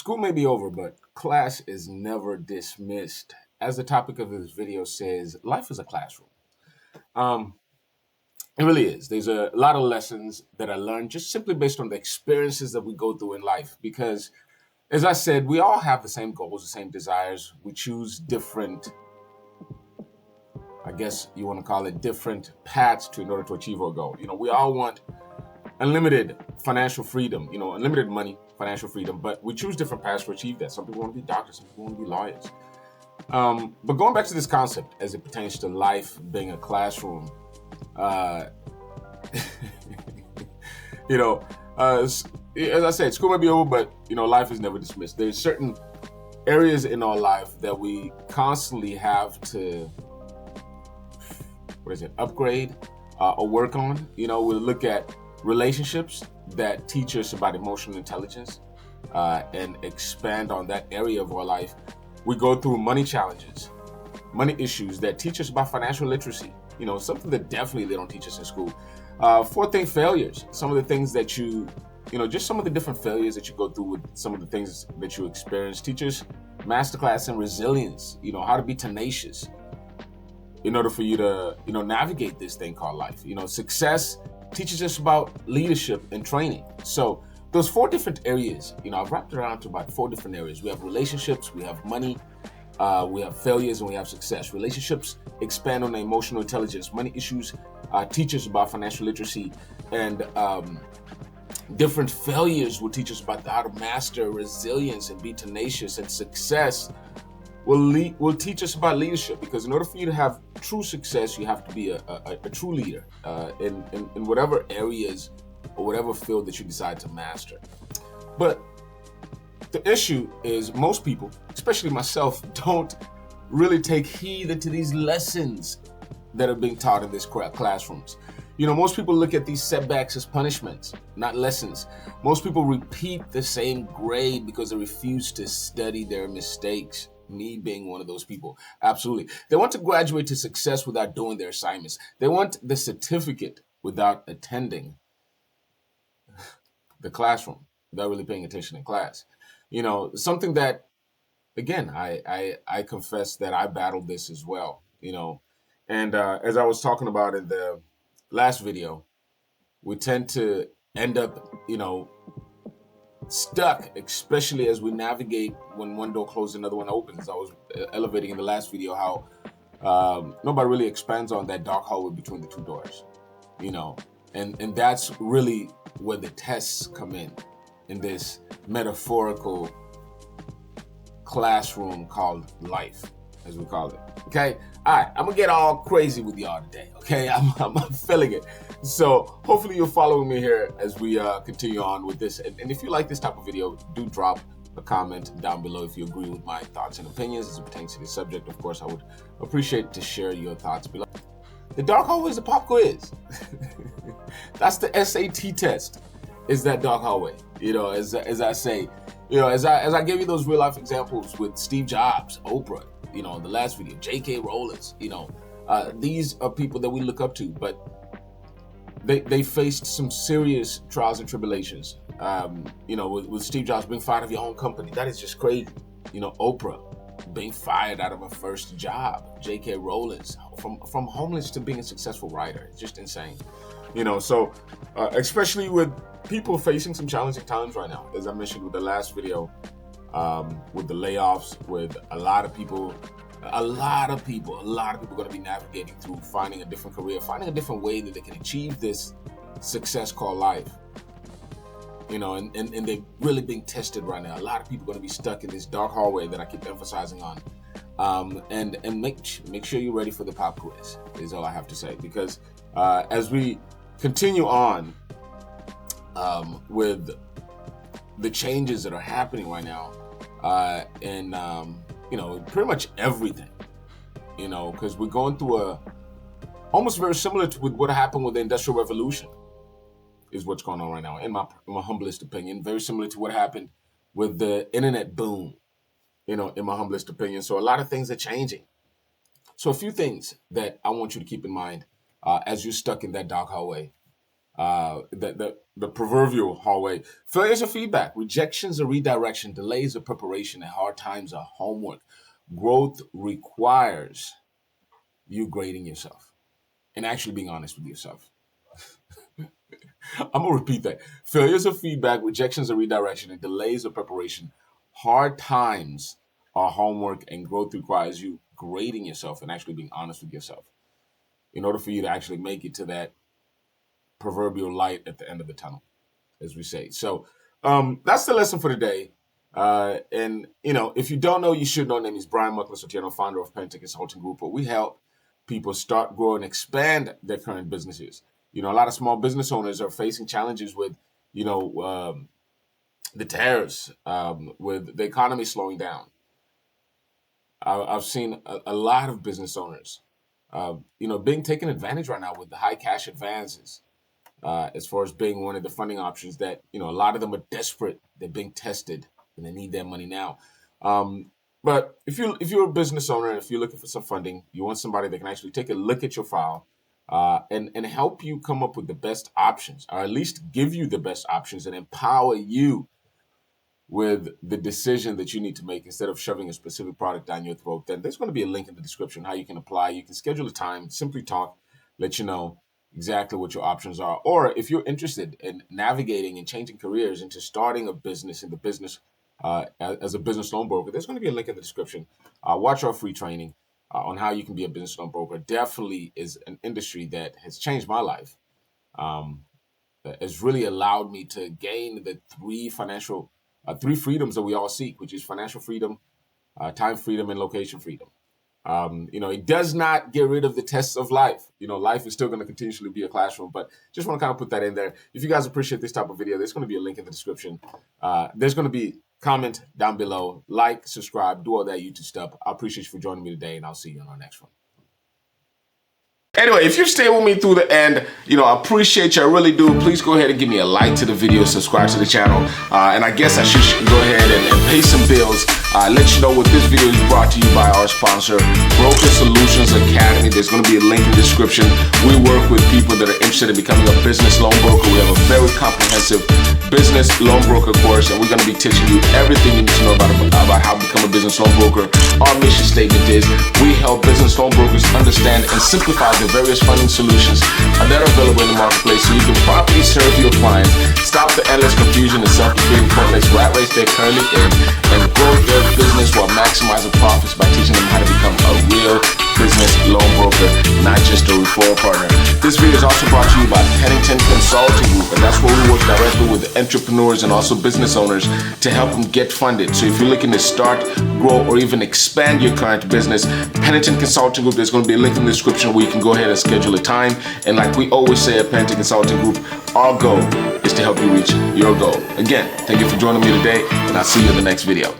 School may be over, but class is never dismissed. As the topic of this video says, life is a classroom. Um, it really is. There's a lot of lessons that I learned just simply based on the experiences that we go through in life. Because, as I said, we all have the same goals, the same desires. We choose different, I guess you want to call it different paths in order to achieve our goal. We all want unlimited financial freedom, unlimited money, financial freedom, but we choose different paths to achieve that. Some people want to be doctors, some people want to be lawyers. But going back to this concept as it pertains to life being a classroom, uh, you know, as I said, school may be over, but life is never dismissed. There's certain areas in our life that we constantly have to, upgrade or work on. We'll look at relationships that teach us about emotional intelligence and expand on that area of our life. We go through money challenges, money issues that teach us about financial literacy, something that definitely they don't teach us in school. Fourth thing, failures. Some of the things that just some of the different failures that you go through with some of the things that you experience. Teachers masterclass in resilience, how to be tenacious in order for you to, navigate this thing called life. Success teaches us about leadership and training. So those four different areas, I've wrapped it around to about four different areas. We have relationships, we have money, we have failures, and we have success. Relationships expand on the emotional intelligence. Money issues teach us about financial literacy, and different failures will teach us about how to master resilience and be tenacious. And success will teach us about leadership, because in order for you to have true success, you have to be a true leader in whatever areas or whatever field that you decide to master. But the issue is most people, especially myself, don't really take heed to these lessons that are being taught in these classrooms. Most people look at these setbacks as punishments, not lessons. Most people repeat the same grade because they refuse to study their mistakes. Me being one of those people. Absolutely. They want to graduate to success without doing their assignments. They want the certificate without attending the classroom, without really paying attention in class. Something that, again, I confess that I battled this as well, and as I was talking about in the last video, we tend to end up, stuck, especially as we navigate when one door closes, another one opens. I was elevating in the last video how nobody really expands on that dark hallway between the two doors, and that's really where the tests come in this metaphorical classroom called life, as we call it. Okay, all right, I'm gonna get all crazy with y'all today. Okay, I'm feeling it. So hopefully you're following me here as we continue on with this. And if you like this type of video, do drop a comment down below if you agree with my thoughts and opinions as it pertains to this subject. Of course, I would appreciate to share your thoughts below. The dark hallway is a pop quiz. That's the SAT test. Is that dark hallway? As I say, as I gave you those real life examples with Steve Jobs, Oprah, in the last video, J.K. Rowling, these are people that we look up to, but they faced some serious trials and tribulations. With Steve Jobs being fired of your own company, that is just crazy. Oprah being fired out of her first job, J.K. Rowling from homeless to being a successful writer. It's just insane. So especially with people facing some challenging times right now, as I mentioned with the last video, with the layoffs, with a lot of people going to be navigating through finding a different career, finding a different way that they can achieve this success called life. And they're really being tested right now. A lot of people are going to be stuck in this dark hallway that I keep emphasizing on. And make sure you're ready for the pop quiz is all I have to say, because as we continue on with the changes that are happening right now, and pretty much everything, because we're going through almost very similar to with what happened with the Industrial Revolution, is what's going on right now, in my humblest opinion. Very similar to what happened with the internet boom, in my humblest opinion. So a lot of things are changing. So a few things that I want you to keep in mind as you're stuck in that dark hallway. the proverbial hallway. Failures are feedback. Rejections are redirection. Delays are preparation. And hard times are homework. Growth requires you grading yourself and actually being honest with yourself. I'm going to repeat that. Failures are feedback. Rejections are redirection. And delays are preparation. Hard times are homework. And growth requires you grading yourself and actually being honest with yourself in order for you to actually make it to that proverbial light at the end of the tunnel, as we say. So that's the lesson for today. And, if you don't know, you should know. My name is Brian Muckler-Sotieno, founder of Penitent Consulting Group, where we help people start, grow, and expand their current businesses. A lot of small business owners are facing challenges with, the tariffs, with the economy slowing down. I've seen a lot of business owners, being taken advantage right now with the high cash advances. As far as being one of the funding options that, a lot of them are desperate. They're being tested and they need their money now. But if you're a business owner and if you're looking for some funding, you want somebody that can actually take a look at your file and help you come up with the best options, or at least give you the best options and empower you with the decision that you need to make instead of shoving a specific product down your throat, then there's going to be a link in the description how you can apply. You can schedule a time, simply talk, let you know exactly what your options are. Or if you're interested in navigating and changing careers into starting a business in the business as a business loan broker, there's going to be a link in the description. Watch our free training on how you can be a business loan broker. Definitely is an industry that has changed my life. Has really allowed me to gain the three freedoms that we all seek, which is financial freedom, time freedom, and location freedom. It does not get rid of the tests of life. Life is still going to continuously be a classroom, but just want to kind of put that in there. If you guys appreciate this type of video, there's going to be a link in the description. There's going to be comment down below, like, subscribe, do all that YouTube stuff. I appreciate you for joining me today, and I'll see you on our next one. Anyway, if you stay with me through the end, I appreciate you. I really do. Please go ahead and give me a like to the video, subscribe to the channel. And I guess I should go ahead and pay some bills. Let you know what this video is brought to you by our sponsor, Broker Solutions Academy. There's going to be a link in the description. We work with people that are interested in becoming a business loan broker. We have a very comprehensive business loan broker course, and we're going to be teaching you everything you need to know about how to become a business loan broker. Our mission statement is we help business loan brokers understand and simplify the various funding solutions that are available in the marketplace so you can properly serve your clients, stop the endless confusion and self-defeating pointless rat race they're currently in, and grow their business while maximizing profits by teaching them how to become a real business loan broker, not just a referral partner. This video is also brought to you by Penitent Consulting Group, and that's where we work directly with entrepreneurs and also business owners to help them get funded. So if you're looking to start, grow, or even expand your current business, Penitent Consulting Group, there's going to be a link in the description where you can go ahead and schedule a time. And like we always say at Penitent Consulting Group, our goal is to help you reach your goal. Again, thank you for joining me today, and I'll see you in the next video.